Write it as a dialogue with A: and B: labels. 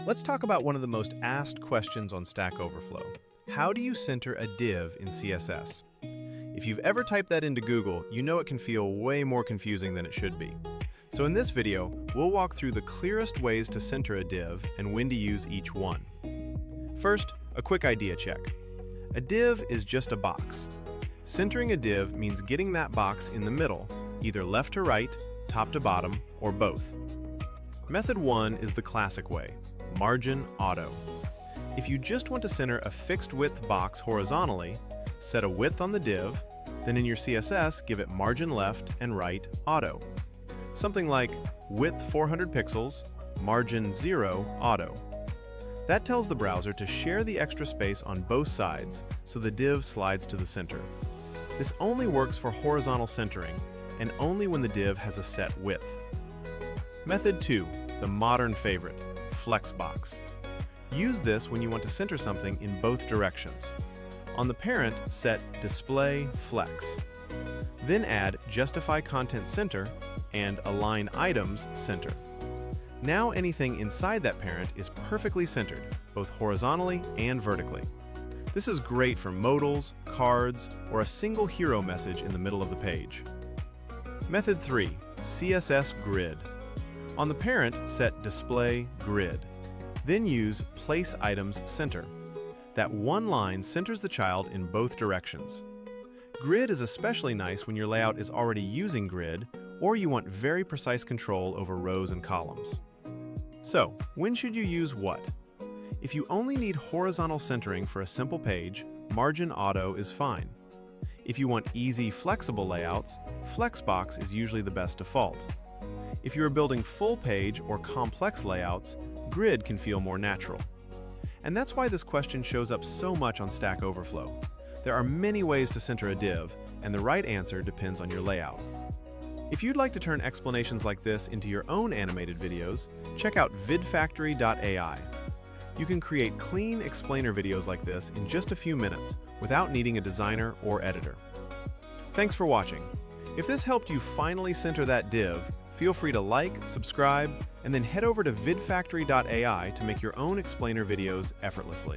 A: Let's talk about one of the most asked questions on Stack Overflow. How do you center a div in CSS? If you've ever typed that into Google, you know it can feel way more confusing than it should be. So in this video, we'll walk through the clearest ways to center a div and when to use each one. First, a quick idea check. A div is just a box. Centering a div means getting that box in the middle, either left to right, top to bottom, or both. Method 1 is the classic way, margin auto. If you just want to center a fixed width box horizontally, set a width on the div, then in your CSS give it margin left and right auto. Something like width 400 pixels, margin 0 auto. That tells the browser to share the extra space on both sides so the div slides to the center. This only works for horizontal centering and only when the div has a set width. Method 2, the modern favorite, Flexbox. Use this when you want to center something in both directions. On the parent, set Display Flex. Then add Justify Content Center and Align Items Center. Now anything inside that parent is perfectly centered, both horizontally and vertically. This is great for modals, cards, or a single hero message in the middle of the page. Method 3, CSS Grid. On the parent, set Display Grid. Then use Place Items Center. That one line centers the child in both directions. Grid is especially nice when your layout is already using grid, or you want very precise control over rows and columns. So, when should you use what? If you only need horizontal centering for a simple page, margin auto is fine. If you want easy, flexible layouts, Flexbox is usually the best default. If you are building full page or complex layouts, grid can feel more natural. And that's why this question shows up so much on Stack Overflow. There are many ways to center a div, and the right answer depends on your layout. If you'd like to turn explanations like this into your own animated videos, check out vidfactory.ai. You can create clean explainer videos like this in just a few minutes without needing a designer or editor. Thanks for watching. If this helped you finally center that div, feel free to like, subscribe, and then head over to vidfactory.ai to make your own explainer videos effortlessly.